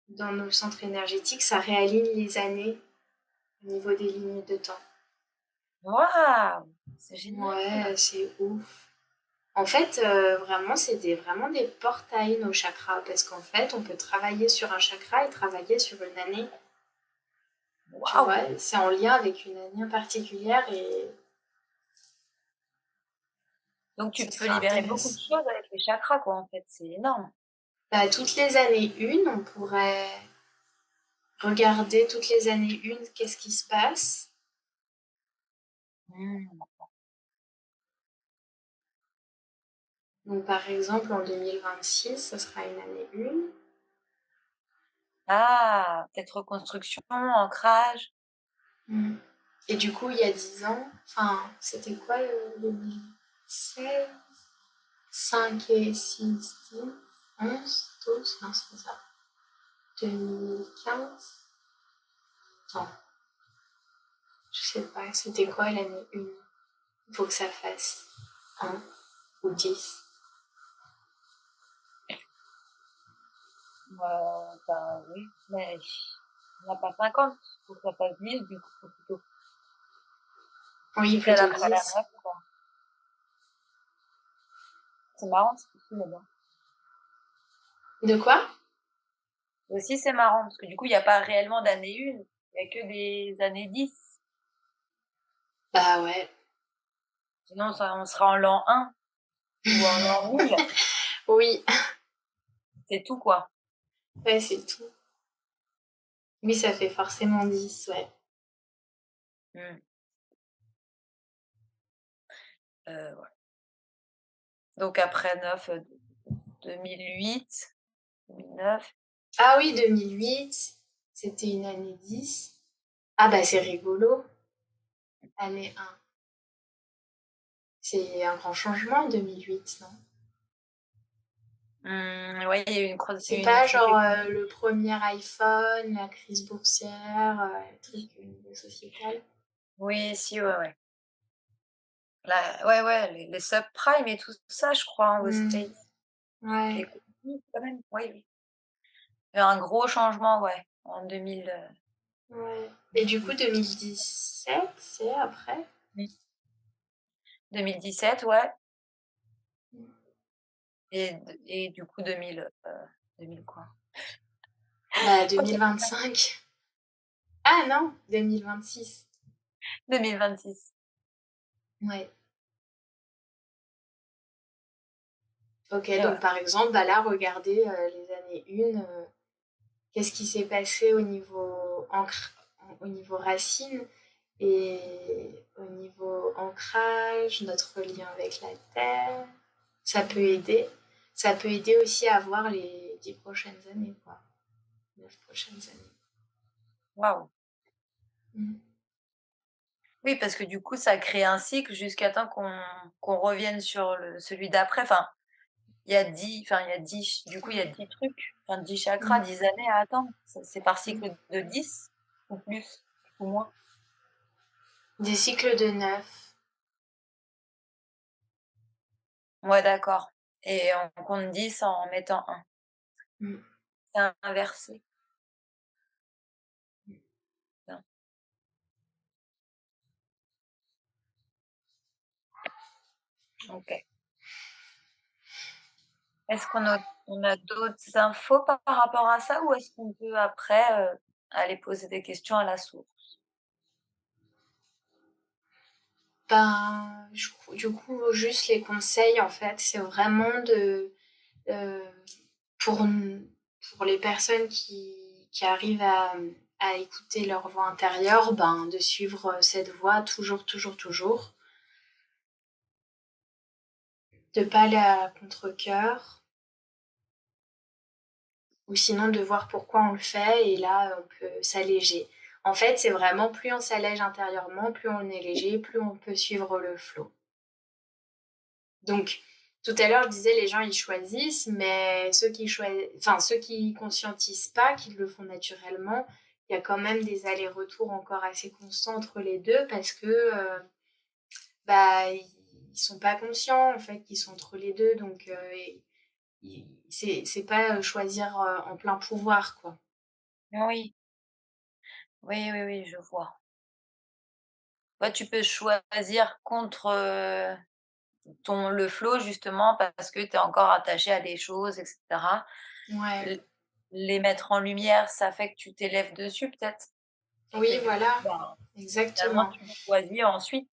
dans nos centres énergétiques, ça réaligne les années au niveau des lignes de temps. Waouh! C'est génial. Ouais, c'est ouf. En fait, vraiment, vraiment des portails, nos chakras, parce qu'en fait, on peut travailler sur un chakra et travailler sur une année. Tu Waouh! vois, c'est en lien avec une année particulière et Donc tu ça peux sera libérer beaucoup de intéressant. choses avec les chakras, quoi, en fait. C'est énorme. Bah, toutes les années une, on pourrait regarder toutes les années une, qu'est-ce qui se passe. Mhm. Donc, par exemple, en 2026, ça sera une année une. Ah, peut-être reconstruction, ancrage. Mm. Et du coup, il y a 10 ans, enfin, c'était quoi le 2016? 5 et 6, 10, 11, 12, non, c'est pas ça. 2015. Non, je sais pas, c'était quoi l'année 1? Il faut que ça fasse 1 ou 10. Bah oui, mais on n'a pas 50, faut que ça fasse 10, du coup, faut plutôt Oui, celle plutôt après la 10. 9, quoi. C'est marrant, ce coup-ci, mais bon. De quoi? Aussi, c'est marrant, parce que du coup, il n'y a pas réellement d'année 1, il n'y a que des années 10. Bah ouais. Sinon, on sera en l'an 1 ou en l'an 1000, Oui, c'est tout, quoi. ouais, c'est tout. Oui, ça fait forcément 10, ouais. Mm. Ouais. Donc après 9, 2008, 2009. Ah oui, 2008, c'était une année 10. Ah bah c'est rigolo, année 1. C'est un grand changement, 2008, non? Ouais, il y a eu C'est une pas truc genre économique. le premier iPhone, la crise boursière, le truc au niveau sociétal. Oui, si, ouais, ouais. Ouais, les subprimes et tout ça, je crois, hein, aux Hmm, States. Truc ouais, économique, quand même. Oui, oui. Il y a un gros changement, ouais, en 2000. ouais. Et du coup, 2017, c'est après? 2017, ouais. Et du coup 2000, 2000 quoi? Bah OK, 2025. Ah non, 2026. 2026. Ouais. Ok, Et donc ouais. par exemple, bah là, regardez les années 1, qu'est-ce qui s'est passé au niveau racine et au niveau ancrage, notre lien avec la terre. Ça peut Mmh. aider. Ça peut aider aussi à voir les 10 prochaines années, quoi. 9 prochaines années. Waouh! Mm. Oui, parce que du coup, ça crée un cycle jusqu'à temps qu'on revienne sur celui d'après. Enfin, il y a 10 du coup, il y a 10 trucs, enfin 10 chakras, Mm. 10 années à attendre. C'est par Mm. cycle de 10 ou plus ou moins? Des cycles de 9. Ouais, d'accord, et on compte 10 en mettant un. Mm. C'est inversé. Bien. OK. Est-ce on a d'autres infos par rapport à ça ou est-ce qu'on peut après, aller poser des questions à la source? Ben, du coup, juste les conseils, en fait, c'est vraiment euh, pour, pour les personnes qui arrivent à écouter leur voix intérieure, ben, de suivre cette voix toujours, toujours, toujours. De pas aller à contre-cœur. ou sinon de voir pourquoi on le fait et là, on peut s'alléger. En fait, c'est vraiment plus on s'allège intérieurement, plus on est léger, plus on peut suivre le flow. Donc, tout à l'heure, je disais les gens ils choisissent, mais ceux qui conscientisent pas, qui le font naturellement, il y a quand même des allers-retours encore assez constants entre les 2 parce que, bah, ils sont pas conscients en fait qu'ils sont entre les 2 donc c'est pas, choisir, en plein pouvoir, quoi. Oui, oui, oui, oui, je vois. Ouais, tu peux choisir contre, ton le flow justement parce que tu es encore attaché à des choses et cetera. Ouais. L Les mettre en lumière, ça fait que tu t'élèves dessus peut-être? Oui, Et du coup, voilà, ben, finalement exactement. tu choisis ensuite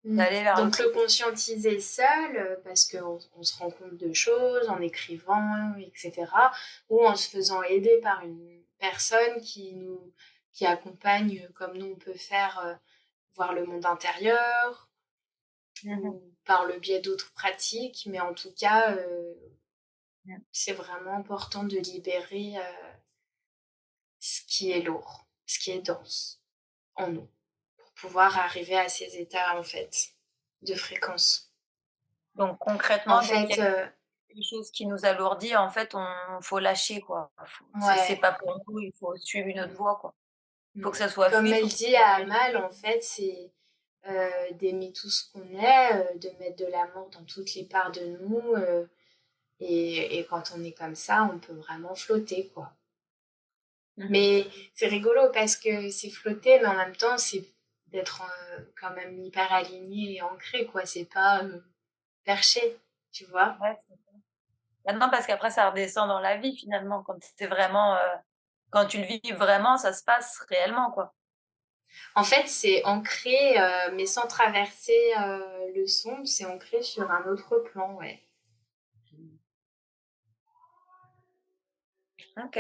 Mmh. d'aller vers le Donc le flow. conscientiser seul, parce qu'on se rend compte de choses en écrivant et cetera, ou en se faisant aider par une personne qui accompagne, comme nous on peut faire, voir le monde intérieur Mmh mh. ou par le biais d'autres pratiques. Mais en tout cas, Mmh. c'est vraiment important de libérer, ce qui est lourd, ce qui est dense en nous, pour pouvoir arriver à ces états, en fait, de fréquence. Donc En concrètement, dès qu'il y fait, a quelque chose qui nous alourdit, en fait, on faut lâcher quoi. Faut c'est ouais, pas pour nous, il faut suivre une autre mmh, voie quoi. mmh. Faut que ça soit Comme fluide, elle faut que ça dit soit à Amal, vérifié. en fait, c'est, d'aimer tout ce qu'on est, de mettre de l'amour dans toutes les parts de nous, et quand on est comme ça, on peut vraiment flotter, quoi. Mmh mh. Mais c'est rigolo parce que c'est flotter, mais en même temps, c'est d'être, quand même hyper aligné et ancré, quoi. C'est pas, perché, tu vois? Ouais, c'est bah, non, parce qu'après ça redescend dans la vie finalement quand c'est vraiment, quand tu le vis vraiment, ça se passe réellement quoi. En fait, c'est ancré, mais sans traverser, le son, c'est ancré sur un autre plan, ouais. OK.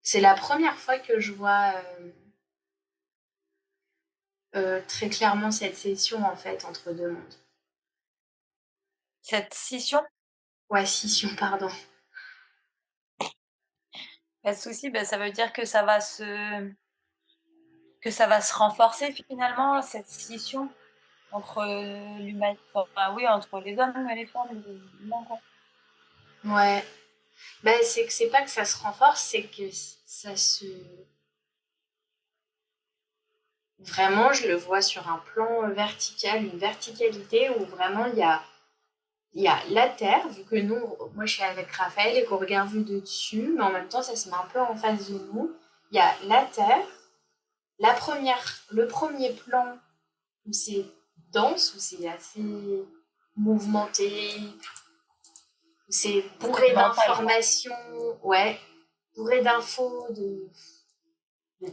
C'est la première fois que je vois, très clairement cette session, en fait, entre 2 mondes. Cette scission, Ouais, scission, pardon. pas de souci, bah, ça veut dire que ça va se renforcer finalement cette scission entre, enfin oui, entre les hommes et les femmes, les humains quoi. Ouais. Bah, c'est que c'est pas que ça se renforce, c'est que ça se vraiment, je le vois sur un plan, vertical, une verticalité où vraiment il y a la terre, vu que nous, moi je suis avec Raphaël et qu'on regarde vu de dessus, mais en même temps ça se met un peu en face de nous. Il y a la terre, le premier plan où c'est dense, où c'est assez mouvementé, où c'est C'est bourré mental quoi. d'informations, ouais, bourré d'infos, de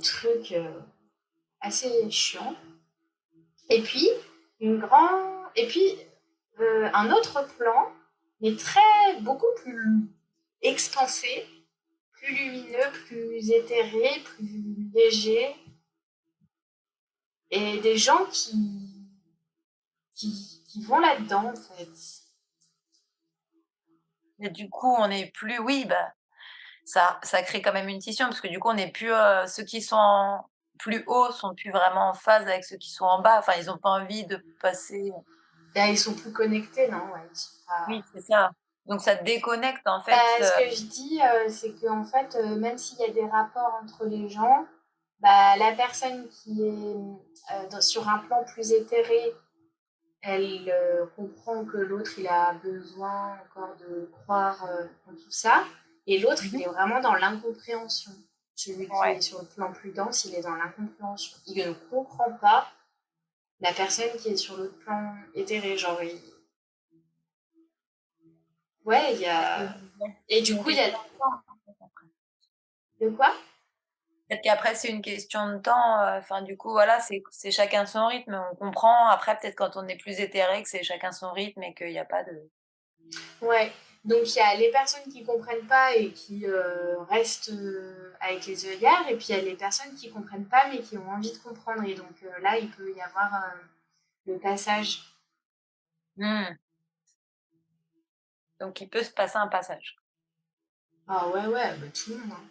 trucs assez chiants. Et puis, et puis un autre plan, mais beaucoup plus expansé, plus lumineux, plus éthéré, plus léger, et des gens qui vont là-dedans, en fait. Et du coup, on n'est plus oui, bah, ça crée quand même une scission parce que du coup, on n'est plus, ceux qui sont plus haut sont plus vraiment en phase avec ceux qui sont en bas. Enfin, ils ont pas envie de passer Là, ils sont plus connectés, non? Ouais, ils sont pas... oui, c'est ça. Donc ça déconnecte en Bah, fait, ce que je dis, c'est qu'en fait, même s'il y a des rapports entre les gens, bah, la personne qui est sur un plan plus éthéré, elle comprend que l'autre, il a besoin encore de croire en tout ça. Et l'autre, mmh il mh, est vraiment dans l'incompréhension. Celui qui ouais. est sur le plan plus dense, il est dans l'incompréhension. Il ne comprend pas la personne qui est sur l'autre plan éthéré. Genre, ouais, il y Mais a... Et c'est du une coup, il y a... question de temps, en fait, après. De quoi? Peut-être qu'après c'est une question de temps, enfin du coup voilà, c'est chacun son rythme. On comprend après peut-être quand on est plus éthéré que c'est chacun son rythme et qu'il y a pas de Ouais. Donc, il y a les personnes qui comprennent pas et qui restent avec les œillères. Et puis, il y a les personnes qui comprennent pas mais qui ont envie de comprendre. Et donc, là, il peut y avoir le passage. mmh, donc il peut se passer un passage. Ah ouais, ouais, bah, tout le monde, hein.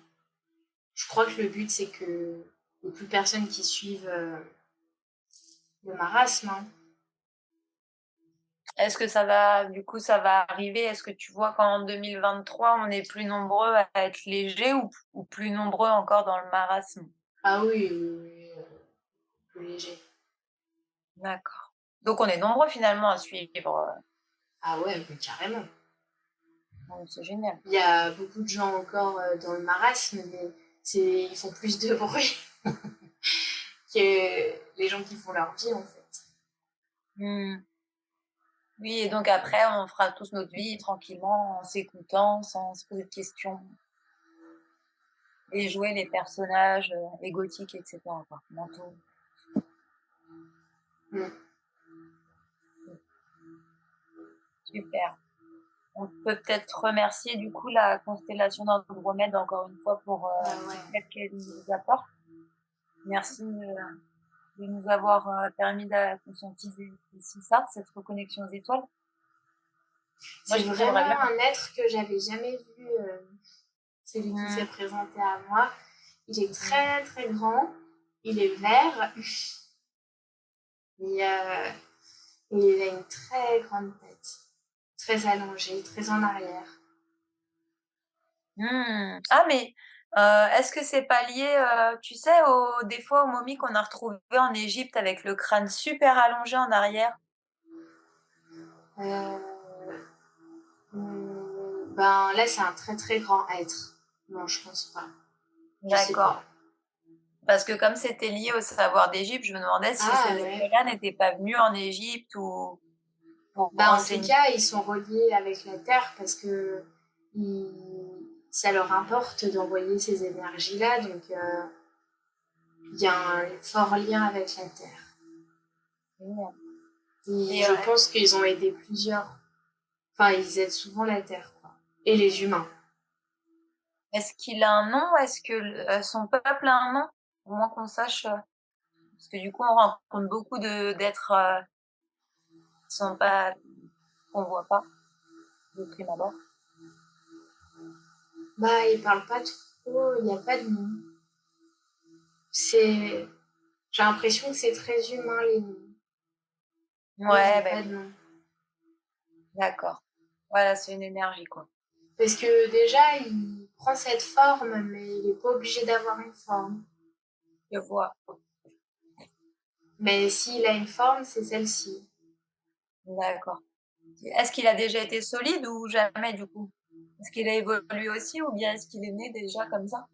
Je crois que le but, c'est qu'il n'y ait plus personne qui suive le marasme, hein. Est-ce que ça va arriver? Est-ce que tu vois qu'en 2023, on est plus nombreux à être légers ou plus nombreux encore dans le marasme? Ah oui, oui, oui, plus léger. D'accord. Donc on est nombreux finalement à suivre, Ah ouais, mais carrément. donc c'est génial. Il y a beaucoup de gens encore dans le marasme, mais ils font plus de bruit que les gens qui font leur vie, en fait. Mmh. Oui et donc après on fera tous notre vie tranquillement en s'écoutant, sans se poser de questions et jouer les personnages, égotiques et cetera quoi, mentaux. Mm. Super. On peut peut-être remercier du coup la constellation d'Andromède encore une fois pour, Ah ouais. l'aide qu'elle nous apporte. Merci, de nous avoir, permis de conscientiser aussi ça, cette reconnexion aux étoiles. Moi C'est j'aimerais bien vraiment un être que j'avais jamais vu, celui qui s'est mmh, présenté à moi. Il est mmh, très très grand, il est vert, et, euh, et il a une très grande tête, très allongée, très en arrière. mmh. Ah mais, est-ce que c'est pas lié, tu sais, des fois aux momies qu'on a retrouvées en Égypte avec le crâne super allongé en arrière? Euh, ben là, c'est un très très grand être. Non, je pense pas. Je sais D'accord. pas. Parce que comme c'était lié au savoir d'Égypte, je me demandais si ces Ah ouais. étoiles-là n'étaient pas venues en Égypte ou pour Bah, en tout renseigner. cas, ils sont reliés avec la Terre parce que ça leur importe d'envoyer ces énergies-là. Donc, il y a un fort lien avec la Terre. Génial. Et Et je pense qu'ils ont aidé plusieurs. Enfin, ils aident souvent la Terre, quoi. Et les humains. est-ce qu'il a un nom? Est-ce que son peuple a un nom? Au moins qu'on sache, parce que du coup on rencontre beaucoup d'êtres, qui sont pas qu'on voit pas de prime abord. Bah, ils parlent pas trop, il n'y a pas de nom. C'est... J'ai l'impression que c'est très humain, les noms. Mais ils Ouais, n'ont ben pas de oui, nom. d'accord. Voilà, c'est une énergie quoi. Parce que déjà, il prend cette forme, mais il n'est pas obligé d'avoir une forme. Je vois. Mais s'il a une forme, c'est celle-ci. D'accord. Est-ce qu'il a déjà été solide ou jamais du coup? Est-ce qu'il a évolué aussi ou bien est-ce qu'il est né déjà comme ça?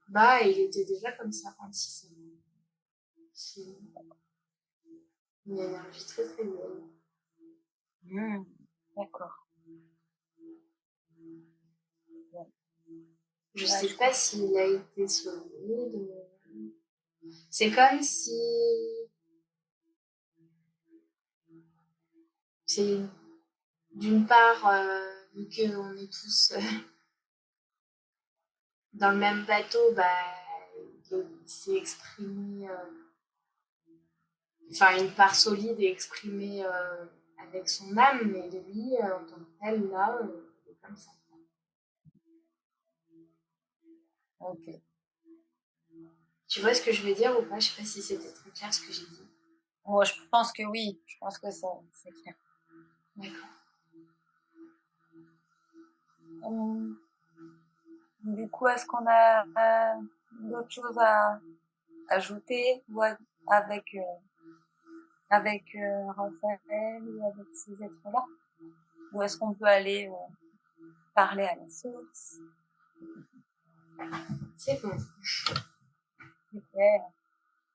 Bah, il était déjà comme ça quand il s'est... C'est une énergie très très belle. Mmh. D'accord. Ouais. Je Ouais, sais je pas comprends. s'il a été solide. C'est comme si... C'est d'une part, vu qu'on est tous dans le même bateau, bah, il s'est exprimé... Enfin, une part solide est exprimée avec son âme, mais lui, en tant que tel, là, il est comme ça. OK. Tu vois ce que je veux dire ou pas? Je sais pas si c'était très clair ce que j'ai dit. Moi, je pense que oui, je pense que ça c'est clair. D'accord. Mmh, du coup, est-ce qu'on a, d'autres choses à ajouter ou avec Raphaël ou avec ces êtres-là? Ou est-ce qu'on peut aller, parler à la source? C'est bon. Super.